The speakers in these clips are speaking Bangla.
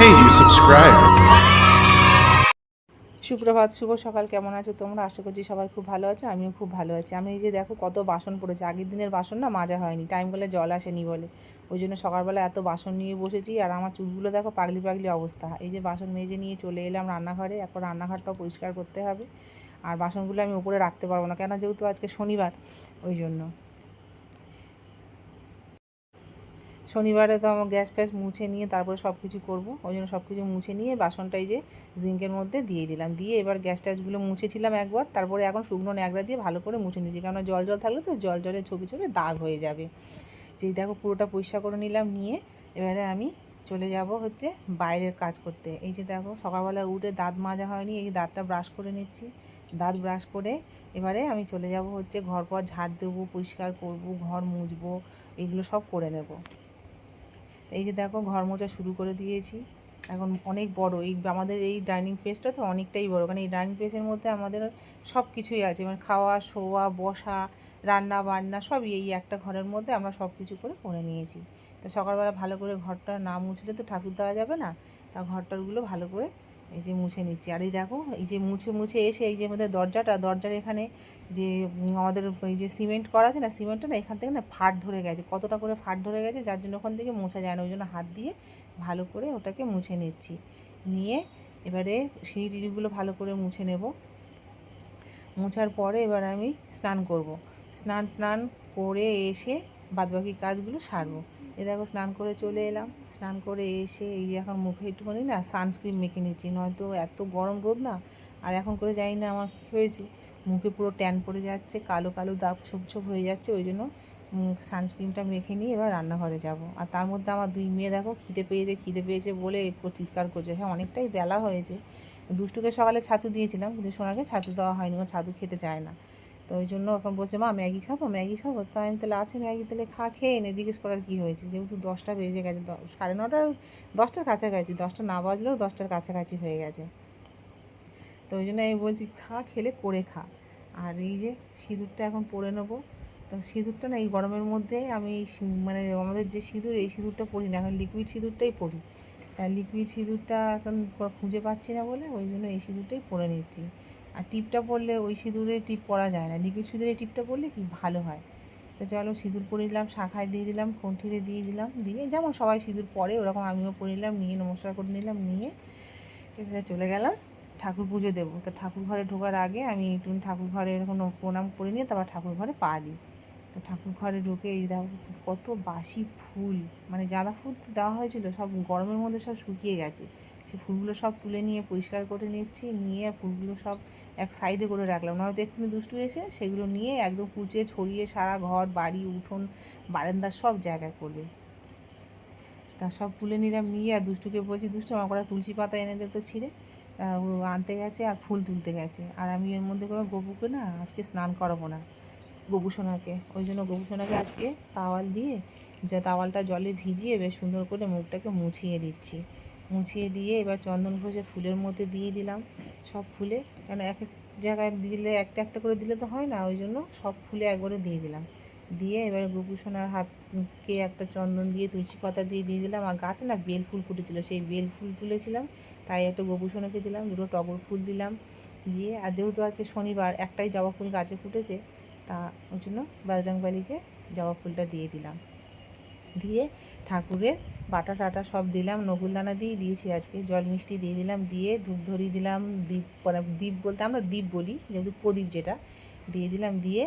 Hey, you subscribe. সুপ্রভাত, শুভ সকাল। কেমন আছো তোমরা? আশা করছি সবাই খুব ভালো আছো, আমিও খুব ভালো আছি। আমি এই যে দেখো কত বাসন পড়েছে, আগের দিনের বাসন না মাজা হয়নি, টাইম বলে জল আসেনি বলে, ওই জন্য সকালবেলা এত বাসন নিয়ে বসেছি। আর আমার চুলগুলো দেখো পাগলি পাগলি অবস্থা। এই যে বাসন মেজে নিয়ে চলে এলাম রান্নাঘরে, এখন রান্নাঘরটাও পরিষ্কার করতে হবে। আর বাসনগুলো আমি উপরে রাখতে পারবো না, কেন যেহেতু আজকে শনিবার, ওই জন্য। শনিবারে তো আমার গ্যাস ফ্যাস মুছে নিয়ে তারপরে সব কিছু করবো, ওই জন্য সব কিছু মুছে নিয়ে বাসনটাই যে জিঙ্কের মধ্যে দিয়ে দিলাম। দিয়ে এবার গ্যাস ট্যাসগুলো মুছেছিলাম একবার, তারপরে এখন শুকনো ন্যাকড়া দিয়ে ভালো করে মুছে নিয়েছি, কেননা জল জল থাকলে তো জল জলে ছবি ছবি দাগ হয়ে যাবে। যেই দেখো পুরোটা পরিষ্কার করে নিলাম, নিয়ে এবারে আমি চলে যাব হচ্ছে বাইরের কাজ করতে। এই যে দেখো সকালবেলা উঠে দাঁত মাজা হয়নি, এই দাঁতটা ব্রাশ করে নিচ্ছি। দাঁত ব্রাশ করে এবারে আমি চলে যাব হচ্ছে ঘর পর ঝাড় দেবো, পরিষ্কার করব, ঘর মুছবো, এগুলো সব করে নেব। এই যে দেখো ঘর মোছা শুরু করে দিয়েছি। এখন অনেক বড় এই আমাদের এই ডাইনিং স্পেসটা, তো অনেকটাই বড়, কারণ এই ডাইনিং স্পেসের মধ্যে আমাদের সব কিছুই আছে, মানে খাওয়া, শোয়া, বসা, রান্না বান্না সবই এই একটা ঘরের মধ্যে আমরা সব কিছু করে নিয়েছি। তা সকালবেলা ভালো করে ঘরটা না মুছলে তো ঠাকুর দেওয়া যাবে না, তা ঘরটারগুলো ভালো করে এই যে মুছে নিচ্ছি। আর এই দেখো এই যে মুছে মুছে এসে এই যে আমাদের দরজার এখানে যে আমাদের এই যে সিমেন্ট করা আছে না, সিমেন্টটা না এখান থেকে না ফাট ধরে গেছে, কতটা করে ফাট ধরে গেছে, যার জন্য ওখান থেকে মোছা যায় না, ওই জন্য হাত দিয়ে ভালো করে ওটাকে মুছে নিচ্ছি। নিয়ে এবারে সিঁড়ি টিড়িগুলো ভালো করে মুছে নেব। মোছার পরে এবার আমি স্নান করব। স্নান টান করে এসে বাদবাকি কাজগুলো সারবো। এ দেখো স্নান করে চলে এলাম, স্নান করে এসে এই যে এখন মুখে একটুখানি না সানস্ক্রিন মেখে নিচ্ছি, নয়তো এত গরম রোদ না। আর এখন করে জানি না আমার কী হয়েছে, মুখে পুরো ট্যান পড়ে যাচ্ছে, কালো কালো দাগ ছোপ ছোপ হয়ে যাচ্ছে, ওই জন্য সানস্ক্রিনটা মেখে নিয়ে এবার রান্নাঘরে যাব। আর তার মধ্যে আমার দুই মেয়ে দেখো খিদে পেয়েছে বলে একটু চিৎকার করছে। হ্যাঁ, অনেকটাই বেলা হয়েছে। দুষ্টুকে সকালে ছাতু দিয়েছিলাম, কিন্তু সোনাকে ছাতু দেওয়া হয়নি, ও ছাতু খেতে চায় না। তো ওই জন্য এখন বলছে মা ম্যাগি খাবো, ম্যাগি খাবো। তো আমি তাহলে আছে ম্যাগি, তাহলে খেয়ে নে, জিজ্ঞেস করার কী হয়েছে, যেহেতু 10টা বেজে গেছে, 9:30, 10টার কাছাকাছি, 10টা না বাজলেও 10টার কাছাকাছি হয়ে গেছে। তো ওই জন্য আমি বলছি খেলে করে খা। আর এই যে সিঁদুরটা এখন পরে নেবো। তো সিঁদুরটা না এই গরমের মধ্যে আমি মানে আমাদের যে সিঁদুর, এই সিঁদুরটা পরি না, এখন লিকুইড সিঁদুরটাই পরি। তাই লিকুইড সিঁদুরটা এখন খুঁজে পাচ্ছি না বলে ওই জন্য এই সিঁদুরটাই পরে নিচ্ছি। আর টিপটা পরলে ওই সিঁদুরে টিপ পরা যায় না, লিকুইড সিঁদুরে টিপটা পরলে কি ভালো হয়। তো চলো সিঁদুর পরে নিলাম, শাখায় দিয়ে দিলাম, কণ্ঠিরে দিয়ে দিলাম, দিয়ে যেমন সবাই সিঁদুর পরে ওরকম আমিও পরে নিলাম, নিয়ে নমস্কার করে নিলাম, নিয়ে এবারে চলে গেলাম ঠাকুর পুজো দেবো। তো ঠাকুর ঘরে ঢোকার আগে আমি একটু ঠাকুর ঘরে এরকম প্রণাম করে নিয়ে তারপর ঠাকুর ঘরে পা দিই। তো ঠাকুর ঘরে ঢুকে এই দেখো কত বাসি ফুল, মানে গাঁদা ফুল তো দেওয়া হয়েছিল, সব গরমের মধ্যে সব শুকিয়ে গেছে। সেই ফুলগুলো সব তুলে নিয়ে পরিষ্কার করে নিচ্ছি, নিয়ে ফুলগুলো সব এক সাইডে করে রাখলাম, নয়তো এক্ষুনি দুষ্টু এসে সেগুলো নিয়ে একদম কুচিয়ে ছড়িয়ে সারা ঘর, বাড়ি, উঠোন, বারান্দা সব জায়গায় করবে। তা সব তুলে নিলাম, নিয়ে আর দুষ্টুকে বলছি দুষ্টু আমার কটা তুলসী পাতা এনে দে তো ছিঁড়ে। ও আনতে গেছে আর ফুল তুলতে গেছে। আর আমি এর মধ্যে করে গপুকে না আজকে স্নান করাবো না, গোপুসোনাকে, ওই জন্য গোপুসোনাকে আজকে তাওয়াল দিয়ে, যে তাওয়ালটা জলে ভিজিয়ে বেশ সুন্দর করে মুখটাকে মুছিয়ে দিচ্ছি। মুছিয়ে দিয়ে এবার চন্দন ঘষে ফুলের মধ্যে দিয়ে দিলাম সব ফুলে, কেন এক এক জায়গায় দিলে একটা একটা করে দিলে তো হয় না, ওই জন্য সব ফুলে একবারে দিয়ে দিলাম। দিয়ে এবার গোপুসোনার হাতকে একটা চন্দন দিয়ে তুলসী পাতা দিয়ে দিয়ে দিলাম। আর গাছে না বেল ফুল ফুটেছিল, সেই বেল ফুল তুলেছিলাম, তাই একটা গোপুসোনাকে দিলাম, দুটো টগর ফুল দিলাম। দিয়ে আর যেহেতু আজকে শনিবার, একটাই জবা ফুল গাছে ফুটেছে, তা ওই জন্য বজরংবলীকে জবা ফুলটা দিয়ে দিলাম। দিয়ে ঠাকুরের বাটা টাটা সব দিলাম, নকুলদানা দিয়ে দিয়েছি, আজকে জল মিষ্টি দিয়ে দিলাম, দিয়ে ধূপ ধরি দিলাম, দীপ দ্বীপ বলতে আমরা দ্বীপ বলি, যেহেতু প্রদীপ যেটা, দিয়ে দিলাম। দিয়ে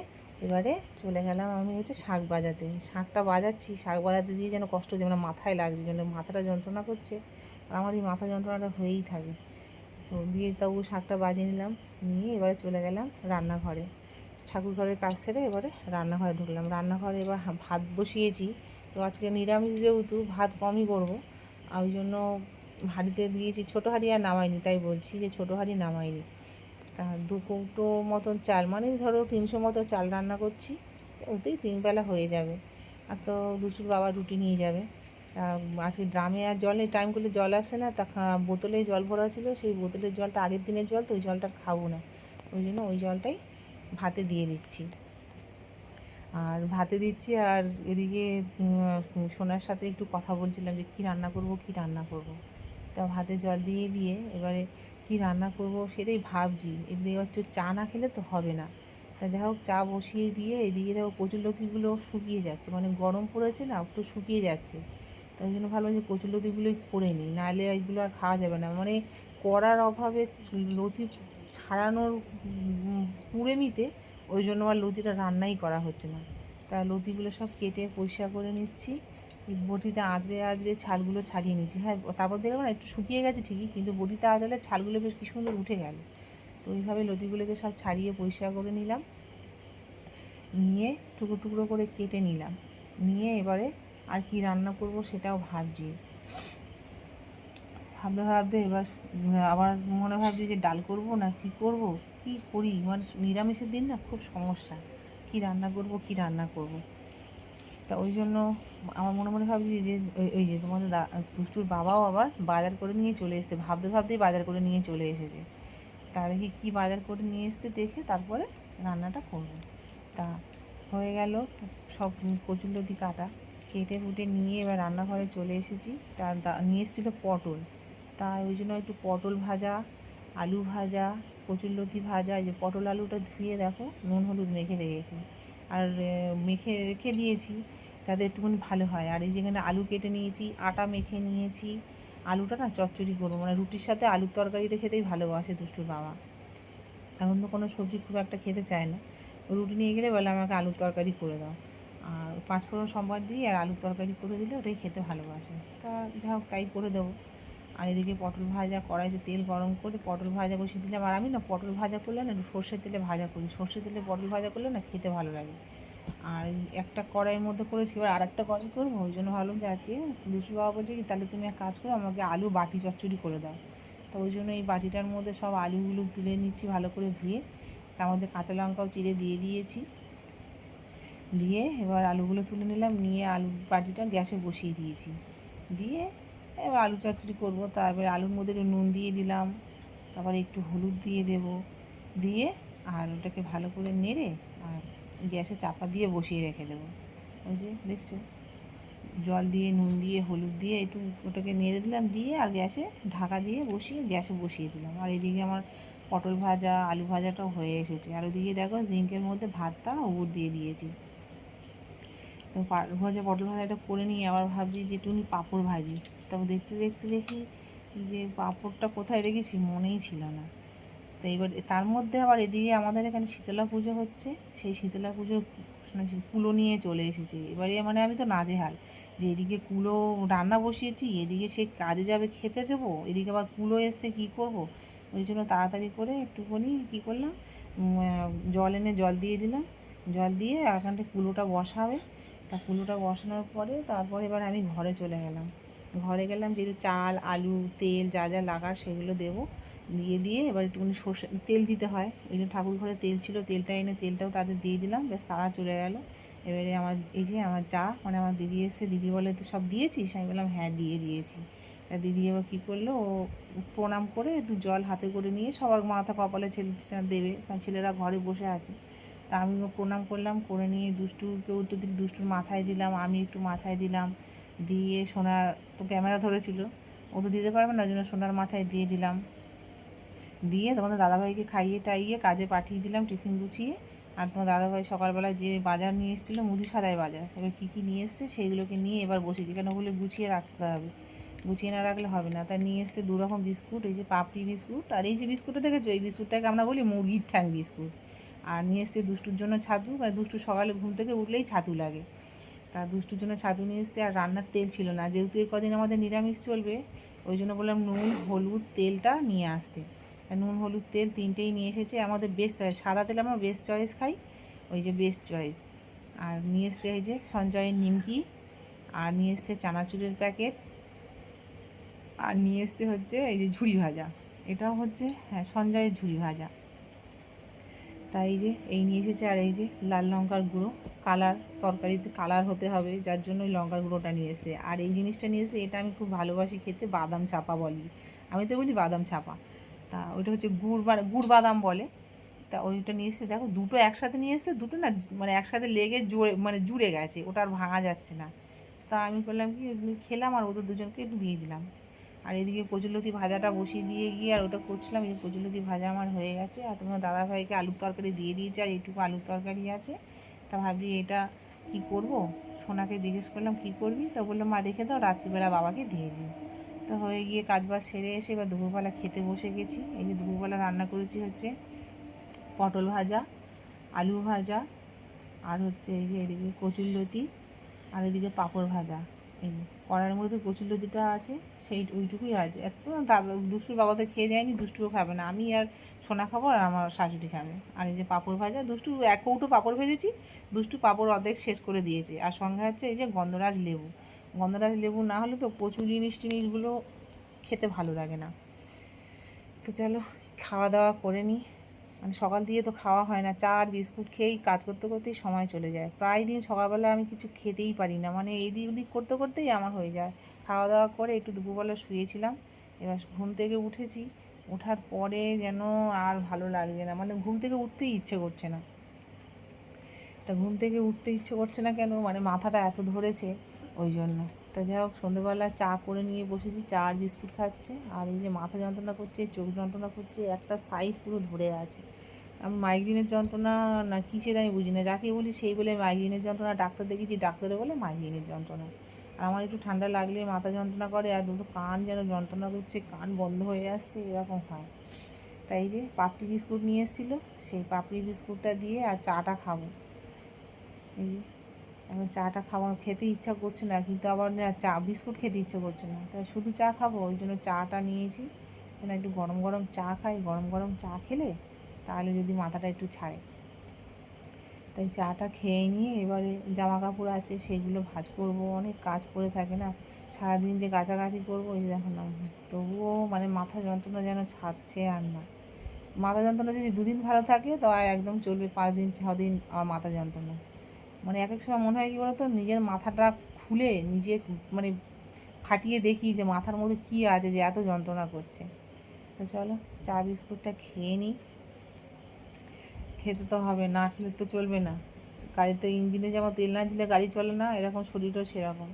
এবারে চলে গেলাম আমি হচ্ছে শাঁখ বাজাতে। শাঁখটা বাজাচ্ছি, শাঁখ বাজাতে দিয়ে যেন কষ্ট হচ্ছে, মানে মাথায় লাগছে, যেন মাথাটা যন্ত্রণা করছে, আর আমার এই মাথা যন্ত্রণাটা হয়েই থাকে। তো দিয়ে তবু শাঁখটা বাজিয়ে নিলাম, নিয়ে এবারে চলে গেলাম রান্নাঘরে। ঠাকুর ঘরের কাজ সেরে এবারে রান্নাঘরে ঢুকলাম। রান্নাঘরে এবার ভাত বসিয়েছি। তো আজকে নিরামিষ যেহেতু ভাত কমই করবো, ওই জন্য হাঁড়িতে দিয়েছি, ছোটো হাঁড়ি আর নামাইনি, তাই বলছি যে ছোটো হাঁড়ি নামাইনি। তা 2 কৌটো মতন চাল, মানে ধরো 300 মতো চাল রান্না করছি, ওতেই 3 বেলা হয়ে যাবে। আর তো দুষ্টুর বাবা রুটি নিয়ে যাবে। আজকে ড্রামে আর জলে টাইম করলে জল আসে না, তা বোতলে জল ভরা ছিল, সেই বোতলের জলটা আগের দিনের জল, তো ওই জলটা খাবো না, ওই জন্য ওই জলটাই ভাতে দিয়ে দিচ্ছি। আর ভাতে দিচ্ছি, আর এদিকে সোনার সাথে একটু কথা বলছিলাম যে কী রান্না করব, কী রান্না করব। তা ভাতে জল দিয়ে দিয়ে এবারে কী রান্না করব সেটাই ভাবছি। এদিকে এবার চা না খেলে তো হবে না। তা যাই হোক চা বসিয়ে দিয়ে এদিকে দেখো কচুরলতিগুলো শুকিয়ে যাচ্ছে, মানে গরম পড়েছে না, একটু শুকিয়ে যাচ্ছে। তাই জন্য ভাবলাম যে কচুরলতিগুলোই করে নিই, নাহলে এগুলো আর খাওয়া যাবে না। মানে করার অভাবে লতি ছাড়ানোর কুড়েমিতে ওই জন্য আর লতিটা রান্নাই করা হচ্ছে না। তা লতিগুলো সব কেটে পরিষ্কার করে নিচ্ছি, বটিতে আঁচড়ে আঁচড়ে ছালগুলো ছাড়িয়ে নিচ্ছি। হ্যাঁ, তারপর দেখবো না একটু শুকিয়ে গেছে ঠিকই, কিন্তু বটিতে আঁচড়ালে ছালগুলো বেশ কী সুন্দর উঠে গেল। তো ওইভাবে লতিগুলোকে সব ছাড়িয়ে পরিষ্কার করে নিলাম, নিয়ে টুকরো টুকরো করে কেটে নিলাম। নিয়ে এবারে আর কি রান্না করব সেটাও ভাবছি। ভাবতে ভাবতে এবার আবার মনে ভাবছি যে ডাল করব না কি করব, কি করি। মানে নিরামিষের দিন না খুব সমস্যা, কি রান্না করব কি রান্না করব। তা ওই জন্য আমার মনে মনে ভাবছি যে ওই যে তোমাদের দুষ্টুর বাবাও আবার বাজার করে নিয়ে চলে এসেছে, ভাবতে ভাবতেই বাজার করে নিয়ে চলে এসেছে। তা দেখি কী বাজার করে নিয়ে এসছে দেখে তারপরে রান্নাটা করব। তা হয়ে গেল সব কচুরলতি কাটা, কেটে ফুটে নিয়ে এবার রান্নাঘরে চলে এসেছি। তার নিয়ে এসেছিলো পটল, তাই ওই জন্য একটু পটল ভাজা, আলু ভাজা, কচুরলতি ভাজা। এই যে পটল আলুটা ধুয়ে দেখো নুন হলুদ মেখে রেখেছি, আর মেখে রেখে দিয়েছি তাতে একটুখানি ভালো হয়। আর এই যেখানে আলু কেটে নিয়েছি, আটা মেখে নিয়েছি। আলুটা না চচ্চড়ি করবো, মানে রুটির সাথে আলুর তরকারিটা খেতেই ভালোবাসে দুষ্টুর বাবা। এখন তো কোনো সবজি খুব একটা খেতে চায় না, রুটি নিয়ে গেলে বলে আমাকে আলুর তরকারি করে দাও, আর পাঁচফোড়ন সম্বার দিয়ে আর আলুর তরকারি করে দিলে ওটাই খেতে ভালোবাসে। তা যাই হোক তাই করে দেবো। আর এদিকে পটল ভাজা, কড়াইতে তেল গরম করে পটল ভাজা বসিয়ে দিলাম। আর আমি না পটল ভাজা করলে না একটু সর্ষের তেলে ভাজা করি, সর্ষের তেলে পটল ভাজা করলে না খেতে ভালো লাগে। আর একটা কড়াইয়ের মধ্যে করেছি, এবার আর একটা কড়াই করবো। ওই জন্য ভাবলাম যে আজকে লুচি বাবা বলছে কি তাহলে তুমি এক কাজ করো, আমাকে আলু বাটি চচ্চড়ি করে দাও। তো ওই জন্য এই বাটিটার মধ্যে সব আলুগুলো তুলে নিচ্ছি ভালো করে ধুয়ে, তার মধ্যে কাঁচা লঙ্কাও চিড়ে দিয়ে দিয়েছি। দিয়ে এবার আলুগুলো তুলে নিলাম, নিয়ে আলু বাটিটা গ্যাসে বসিয়ে দিয়েছি। দিয়ে এবার আলু চচ্চড়ি করবো। তারপরে আলুর মধ্যে একটু নুন দিয়ে দিলাম, তারপরে একটু হলুদ দিয়ে দেবো, দিয়ে আর ওটাকে ভালো করে নেড়ে আর গ্যাসে চাপা দিয়ে বসিয়ে রেখে দেবো। ওই যে দেখছো, জল দিয়ে নুন দিয়ে হলুদ দিয়ে একটু ওটাকে নেড়ে দিলাম, দিয়ে আর গ্যাসে ঢাকা দিয়ে গ্যাসে বসিয়ে দিলাম। আর এদিকে আমার পটল ভাজা আলু ভাজাটাও হয়ে এসেছে। আর ওদিকে দেখো জিঙ্কের মধ্যে ভাতটা উপর দিয়ে দিয়েছি। তো পটল ভাজাটা করে নিয়ে আবার ভাবছি যে একটু পাঁপড় ভাজি। তারপর দেখতে দেখতে দেখি যে পাঁপড়টা কোথায় রেখেছি মনেই ছিল না। তো এবার তার মধ্যে আবার এদিকে আমাদের এখানে শীতলা পুজো হচ্ছে, সেই শীতলা পুজোর কুলো নিয়ে চলে এসেছে। এবারে মানে আমি তো নাজেহাল, যে এদিকে কুলো রান্না বসিয়েছি, এদিকে সে কাজে যাবে খেতে দেবো, এদিকে আবার কুলো এসছে কী করব। ওই জন্য তাড়াতাড়ি করে একটুখানি কী করলাম, জল এনে জল দিয়ে দিলাম, জল দিয়ে এখানটা কুলোটা বসাবে। তা কুলোটা বসানোর পরে তারপরে এবার আমি ঘরে চলে গেলাম। ঘরে গেলাম যেহেতু চাল আলু তেল যা যা লাগার সেগুলো দেবো, দিয়ে এবার একটুখানি সর্ষে তেল দিতে হয়। ওই জন্য ঠাকুর ঘরে তেল ছিল, তেলটা এনে তেলটাও তাদের দিয়ে দিলাম, বেশ তাড়া চলে গেল। এবারে আমার এই যে আমার যা মানে আমার দিদি এসে, দিদি বলে তো সব দিয়েছিস, আমি বললাম হ্যাঁ দিয়েছি। তা দিদি এবার কী করলো, ও প্রণাম করে একটু জল হাতে করে নিয়ে সবার মাথা কপালে ছেলে দেবে, কারণ ছেলেরা ঘরে বসে আছে। তা আমিও প্রণাম করলাম, করে নিয়ে দুষ্টুকেও একটু দুষ্টুর মাথায় দিলাম, আমি একটু মাথায় দিলাম, দিয়ে সোনার তো ক্যামেরা ধরেছিল, ও তো দিতে পারবে না, ওই জন্য সোনার মাথায় দিয়ে দিলাম। দিয়ে তোমাদের দাদাভাইকে খাইয়ে টাইয়ে কাজে পাঠিয়ে দিলাম টিফিন গুছিয়ে। আর তোমার দাদাভাই সকালবেলায় যে বাজার নিয়ে এসেছিলো, মুদি সাদাই বাজার, এবার কী কী নিয়ে এসছে সেইগুলোকে নিয়ে এবার বসেছি, কেন ওগুলো গুছিয়ে রাখতে হবে, গুছিয়ে না রাখলে হবে না। তাই নিয়ে এসছে 2 রকম বিস্কুট, এই যে পাপড়ি বিস্কুট, আর এই যে বিস্কুটটা দেখেছো, এই বিস্কুটটাকে আমরা বলি মুরগির ঠ্যাং বিস্কুট। আর নিয়ে এসছে দুষ্টুর জন্য ছাতু, মানে দুষ্টু সকালে ঘুম থেকে উঠলেই ছাতু লাগে, তা দুষ্টুর জন্য ছাতু নিয়ে এসছে। আর রান্নার তেল ছিল না, যেহেতু এই কদিন আমাদের নিরামিষ চলবে, ওই জন্য বললাম নুন হলুদ তেলটা নিয়ে আসতে। নুন হলুদ তেল 3টেই নিয়ে এসেছে, আমাদের বেস্ট চয়েস, সাদা তেল আমরা বেস্ট চয়েস খাই, ওই যে বেস্ট চয়েস। আর নিয়ে এসছে এই যে সঞ্জয়ের নিমকি, আর নিয়ে এসছে চানাচুরের প্যাকেট, আর নিয়ে এসছে হচ্ছে এই যে ঝুড়ি ভাজা, এটাও হচ্ছে হ্যাঁ সঞ্জয়ের ঝুড়ি ভাজা। তাই এই যে এই নিয়ে এসেছে, আর এই যে লাল লঙ্কার গুঁড়ো, কালার তরকারিতে কালার হতে হবে যার জন্য ওই লঙ্কার গুঁড়োটা নিয়ে এসেছে। আর এই জিনিসটা নিয়ে এসেছে, এটা আমি খুব ভালোবাসি খেতে, বাদাম চাপা বলি, আমি তো বলি বাদাম চাপা। তা ওইটা হচ্ছে গুড় বাদাম বলে। তা ওইটা নিয়ে এসেছে, দেখো দুটো একসাথে নিয়ে এসেছে, দুটো না মানে একসাথে লেগে জুড়ে গেছে, ওটা আর ভাঙা যাচ্ছে না। তা আমি করলাম কি খেলাম, আর ওদের দুজনকে একটু দিয়ে দিলাম। আর এদিকে কচুরলতি ভাজাটা বসিয়ে দিয়ে গিয়ে আর ওটা করছিলাম। এই কচুরলতি ভাজা আমার হয়ে গেছে, আর তোমার দাদাভাইকে আলুর তরকারি দিয়ে দিয়েছে, আর এইটুকু আলুর তরকারি আছে। তা ভাবছি এটা কি করব, সোনাকে জিজ্ঞেস করলাম কি করবি, তো বললো মা রেখে দাও, রাত্রিবেলা বাবাকে দিয়ে দিই। তো হয়ে গিয়ে কাজবাজ সেরে এসে এবার দুপুরবেলা খেতে বসে গেছি। এই যে দুপুরবেলা রান্না করেছি হচ্ছে পটল ভাজা, আলু ভাজা, আর হচ্ছে এই যে এদিকে কচুরলতি, আর এদিকে পাঁপড় ভাজা। এই কড়াইয়ের মধ্যে কচুরলতিটা আছে, ওইটুকুই আছে। একটু দাদা দুষ্টুর বাবা তো খেয়ে যায়নি, দুষ্টুও খাবে না, আমি আর সোনা খাবো আর আমার শাশুড়ি খাবে। আর এই যে পাঁপড় ভাজা, দুষ্টু এক কৌটো পাঁপড় ভেজেছি, দুষ্টু পাঁপড় অর্ধেক শেষ করে দিয়েছে। আর সঙ্গে হচ্ছে এই যে গন্ধরাজ লেবু, গন্ধরাজ লেবু না হলে তো কচু জিনিসগুলো খেতে ভালো লাগে না। তো চলো খাওয়া দাওয়া করে নিই। মানে সকাল দিয়ে তো খাওয়া হয় না, চা আর বিস্কুট খেয়েই কাজ করতে করতেই সময় চলে যায়। প্রায় দিন সকালবেলা আমি কিছু খেতেই পারি না, মানে এই দিক ওদিক করতে করতেই আমার হয়ে যায়। খাওয়া দাওয়া করে একটু দুপুরবেলা শুয়েছিলাম, এবার ঘুম থেকে উঠেছি, ওঠার পরে যেন আর ভালো লাগছে না, মানে ঘুম থেকে উঠতেই ইচ্ছে করছে না। তা ঘুম থেকে উঠতে ইচ্ছে করছে না কেন, মানে মাথাটা এত ধরেছে ওই জন্য। তা যাই হোক সন্ধ্যেবেলা চা করে নিয়ে বসেছি, চা আর বিস্কুট খাচ্ছে। আর এই যে মাথা যন্ত্রণা করছে, চোখ যন্ত্রণা করছে, একটা সাইড পুরো ধরে আছে। আমি মাইগ্রেনের যন্ত্রণা না কিসের আমি বুঝি না, যাকে বলি সেই বলে মাইগ্রেনের যন্ত্রণা, ডাক্তার দেখেছি, ডাক্তারে বলে মাইগ্রেনের যন্ত্রণা। আর আমার একটু ঠান্ডা লাগলে মাথা যন্ত্রণা করে, আর দুটো কান যেন যন্ত্রণা করছে, কান বন্ধ হয়ে আসছে, এরকম হয়। তাই যে পাপড়ি বিস্কুট নিয়ে এসেছিলো, সেই পাপড়ি বিস্কুটটা দিয়ে আর চাটা খাবো। এই যে এখন চাটা খাওয়া খেতে ইচ্ছা করছে না, কিন্তু আবার না চা বিস্কুট খেতে ইচ্ছে করছে না, তাই শুধু চা খাবো, ওই জন্য চাটা নিয়েছি। যেন একটু গরম গরম চা খাই, গরম গরম চা খেলে তাহলে যদি মাথাটা একটু ছাড়ে। তাই চাটা খেয়ে নিয়ে এবারে জামা কাপড় আছে সেগুলো ভাঁজ করবো, অনেক কাজ পড়ে থাকে না, সারাদিন যে কাচাকাচি করবো এই দেখো না, তবুও মানে মাথা যন্ত্রণা যেন ছাড়ছে আর না। মাথা যন্ত্রণা যদি দুদিন ভালো থাকে তো আর একদম চলবে, 5 দিন 6 দিন আর মাথা যন্ত্রণা। মানে এক এক সময় মনে হয় কী বলতো, নিজের মাথাটা খুলে নিজে মানে ফাটিয়ে দেখি যে মাথার মধ্যে কী আছে যে এত যন্ত্রণা করছে। তো চলো চা বিস্কুটটা খেয়ে নিই, খেতে তো হবে, না খেলে তো চলবে না। গাড়িতে ইঞ্জিনে যেমন তেল না দিলে গাড়ি চলে না, এরকম শরীরও সেরকম,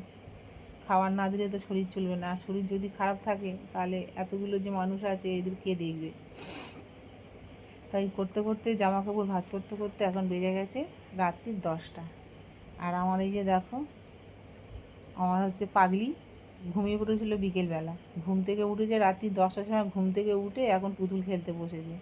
খাবার না দিলে তো শরীর চলবে না। আর শরীর যদি খারাপ থাকে তাহলে এতগুলো যে মানুষ আছে এদের কে দেখবে। তাই করতে করতে জামা কাপড় ভাঁজ করতে করতে এখন বেজে গেছে রাত্রি 10টা। আর আমার এই যে দেখো, আমার হচ্ছে পাগলি ঘুমিয়ে পড়েছিল বিকেলবেলা, ঘুম থেকে উঠেছে রাত্রি 10টার সময়, ঘুম থেকে উঠে এখন পুতুল খেলতে বসেছে।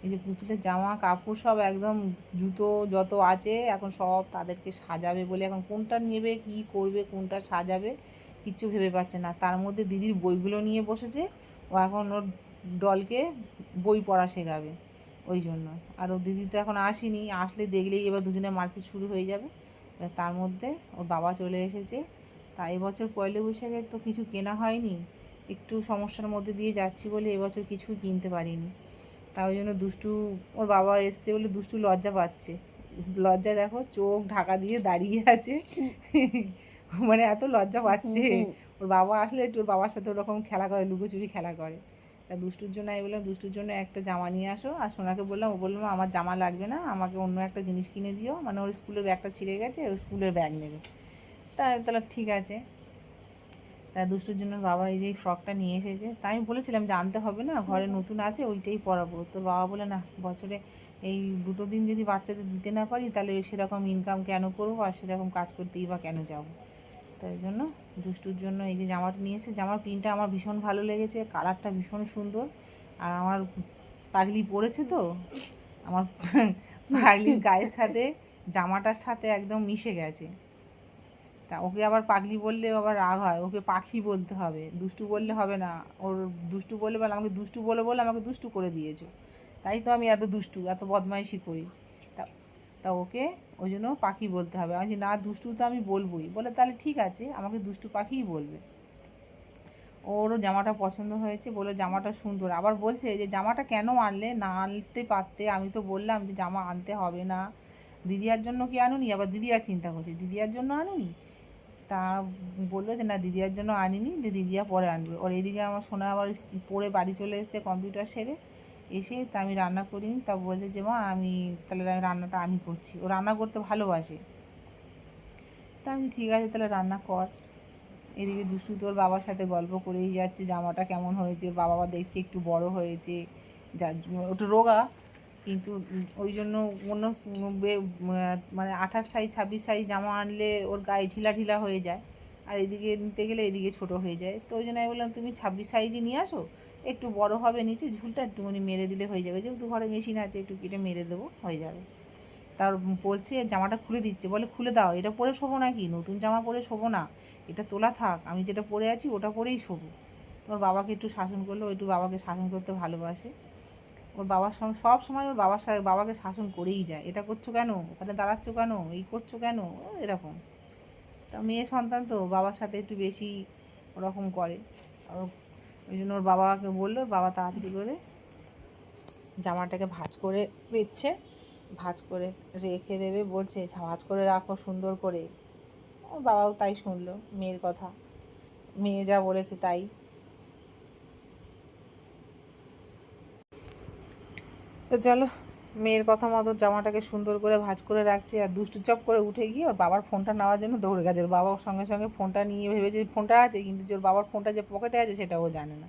এই যে পুতুলের জামা কাপড় সব একদম, জুতো যত আছে এখন সব তাদেরকে সাজাবে বলে, এখন কোনটা নেবে কী করবে কোনটা সাজাবে কিচ্ছু ভেবে পাচ্ছে না। তার মধ্যে দিদির বইগুলো নিয়ে বসেছে, ও এখন ওর ডলকে বই পড়া শেখাবে ওই জন্য। আর ও দিদি তো এখন আসেনি, আসলে দেখলেই এবার দুজনে মারপিট শুরু হয়ে যাবে। তার মধ্যে ওর বাবা চলে এসেছে। তা এবছর পয়লা বৈশাখে তো কিছু কেনা হয়নি, একটু সমস্যার মধ্যে দিয়ে যাচ্ছি বলে এবছর কিছু কিনতে পারিনি। তা ওই জন্য দুষ্টু, ওর বাবা এসছে বলে দুষ্টু লজ্জা পাচ্ছে, লজ্জায় দেখো চোখ ঢাকা দিয়ে দাঁড়িয়ে আছে মানে এত লজ্জা পাচ্ছে। ওর বাবা আসলে একটু ওর বাবার সাথে ওরকম খেলা করে, লুকোচুরি খেলা করে। তা দুষ্টুর জন্য আমি বললাম দুষ্টুর জন্য একটা জামা নিয়ে আসো, আর সোনাকে বললাম, ও বললাম আমার জামা লাগবে না, আমাকে অন্য একটা জিনিস কিনে দিও, মানে ওর স্কুলের ব্যাগটা ছিঁড়ে গেছে, ওর স্কুলের ব্যাগ নেবে। তাহলে ঠিক আছে। তা দুষ্টুর জন্য বাবা এই যে ফ্রকটা নিয়ে এসেছে, তাই আমি বলেছিলাম যে আনতে হবে না, ঘরে নতুন আছে ওইটাই পরাবো। তোর বাবা বলে না, বছরে এই 2 দিন যদি বাচ্চাদের দিতে না পারি তাহলে সেরকম ইনকাম কেন করবো, আর সেরকম কাজ করতেই বা কেন যাবো। তাই জন্য দুষ্টুর জন্য এই যে জামাটা নিয়ে এসে, জামার প্রিন্টটা আমার ভীষণ ভালো লেগেছে, কালারটা ভীষণ সুন্দর। আর আমার পাগলি পরেছে তো, আমার পাগলির গায়ের সাথে জামাটার সাথে একদম মিশে গেছে। তা ওকে আবার পাগলি বললে আবার রাগ হয়, ওকে পাখি বলতে হবে, দুষ্টু বললে হবে না। ওর দুষ্টু বলে বলে আমাকে দুষ্টু বলে বলে আমাকে দুষ্টু করে দিয়েছো, তাই তো আমি এত দুষ্টু এত বদমাইশি করি। তা তা ওকে ওই জন্য পাখি বলতে হবে। আমি না দুষ্টু তো আমি বলবোই, বলে তাহলে ঠিক আছে আমাকে দুষ্টু পাখিই বলবে। ওরও জামাটা পছন্দ হয়েছে, বলে জামাটা সুন্দর। আবার বলছে যে জামাটা কেন আনলে, না আনতে পারতে, আমি তো বললাম যে জামা আনতে হবে না, দিদিয়ার জন্য কি আনুনি, আবার দিদিয়া চিন্তা করছে দিদিয়ার জন্য আনুনি। তা বললো যে না দিদিয়ার জন্য আনিনি, যে দিদিয়া পরে আনবে। ওর এদিকে আমার সোনা আবার পড়ে বাড়ি চলে এসেছে কম্পিউটার সেরে এসে, তা আমি রান্না করিনি, তা বলছে যে মা আমি তাহলে রান্নাটা আমি করছি, ও রান্না করতে ভালোবাসে। তা আমি ঠিক আছে তাহলে রান্না কর। এদিকে দুষ্টু তোর বাবার সাথে গল্প করেই যাচ্ছে, জামাটা কেমন হয়েছে, বাবা দেখছে একটু বড় হয়েছে, যার ওটা রোগা, কিন্তু ওই জন্য অন্য মানে 28 সাইজ 26 সাইজ জামা আনলে ওর গায়ে ঢিলা ঢিলা হয়ে যায়, আর এদিকে নিতে গেলে এদিকে ছোট হয়ে যায়। তো ওই জন্য আমি বললাম তুমি 26 সাইজই নিয়ে আসো, একটু বড় হবে নিচে, ঝুলটা একটুখানি মেরে দিলে হয়ে যাবে, যেহেতু ঘরে মেশিন আছে একটু কেটে মেরে দেবো, হয়ে যাবে। তার বলছে জামাটা খুলে দিচ্ছে, বলে খুলে দাও, এটা পরে শোবো নাকি, নতুন জামা পরে শোবো না, এটা তোলা থাক, আমি যেটা পরে আছি ওটা পরেই শোবো। ওর বাবাকে একটু শাসন করলো, একটু বাবাকে শাসন করতে ভালোবাসে। ওর বাবার সঙ্গে সব সময় ওর বাবার সাথে বাবাকে শাসন করেই যায়, এটা করছো কেন, ওখানে দাঁড়াচ্ছ কেন, এই করছো কেন, এরকম। তা মেয়ে সন্তান তো বাবার সাথে একটু বেশি ওরকম করে। ওই জন্য ওর বাবাকে বললো, বাবা তাড়াতাড়ি করে জামাটাকে ভাঁজ করে দিচ্ছে, ভাঁজ করে রেখে দেবে বলছে, ভাঁজ করে রাখো সুন্দর করে। ওর বাবাও তাই শুনলো মেয়ের কথা, মেয়ে যা বলেছে তাই। তো চলো, মেয়ের কথা মতো জামাটাকে সুন্দর করে ভাঁজ করে রাখছি, আর দুষ্টু চপ করে উঠে গিয়ে ওর বাবার ফোনটা নেওয়ার জন্য দৌড়ে গেছে। ওর বাবার সঙ্গে সঙ্গে ফোনটা নিয়ে ভেবেছে ফোনটা আছে, কিন্তু যে ওর বাবার ফোনটা যে পকেটে আছে সেটা ও জানে না।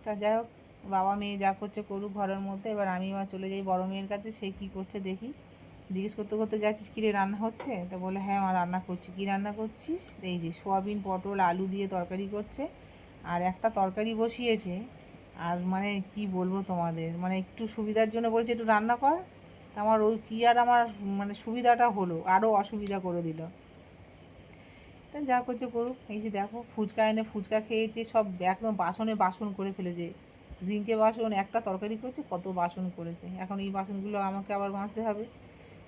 তা যাই হোক, বাবা মেয়ে যা করছে করুক ঘরের মধ্যে। এবার আমি আমার চলে যাই বড় মেয়ের কাছে, সে কী করছে দেখি। জিজ্ঞেস করতে করতে যাচ্ছিস কী রে, রান্না হচ্ছে? তো বলে হ্যাঁ মা রান্না করছি। কী রান্না করছিস? এই যে সোয়াবিন পটল আলু দিয়ে তরকারি করছে, আর একটা তরকারি বসিয়েছে। আর মানে কি বলবো তোমাদের, মানে একটু সুবিধার জন্য বলছে একটু রান্না কর, তা আমার ওই কী আর আমার মানে সুবিধাটা হলো, আরও অসুবিধা করে দিল। তা যা করছে করুক। এই যে দেখো ফুচকা এনে ফুচকা খেয়েছে, সব একদম বাসনে বাসন করে ফেলেছে, জিঙ্কে বাসন, একটা তরকারি করছে কত বাসন করেছে, এখন এই বাসনগুলো আমাকে আবার মাজতে হবে।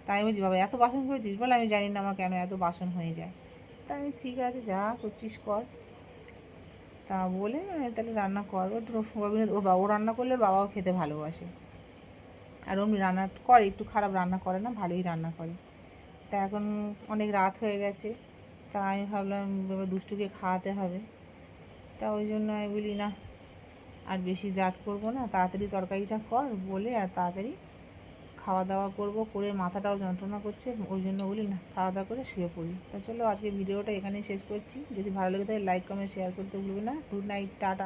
তাই আমি বলছি বাবা এত বাসন করেছিস? বলে আমি জানি না আমার কেন এত বাসন হয়ে যায়। তা আমি ঠিক আছে যা করছিস কর। তা বলে তাহলে রান্না কর, একটু ওর বাবা রান্না করলে ওর বাবাও খেতে ভালোবাসে, আর অমনি রান্না করে, একটু খারাপ রান্না করে না, ভালোই রান্না করে। তা এখন অনেক রাত হয়ে গেছে, তা আমি ভাবলাম এবার দুষ্টুকে খাওয়াতে হবে। তা ওই জন্য আমি বলি না আর বেশি রাত করবো না, তাড়াতাড়ি তরকারিটা কর বলে, আর তাড়াতাড়ি খাওয়া দাওয়া করবো, করে মাথাটাও যন্ত্রণা করছে, ওই জন্য বলি না খাওয়া দাওয়া করে শুয়ে পড়ি। তা চলো আজকে ভিডিওটা এখানেই শেষ করছি, যদি ভালো লেগে থাকে লাইক কমেন্ট শেয়ার করতে ভুলবে না। Good night, tata.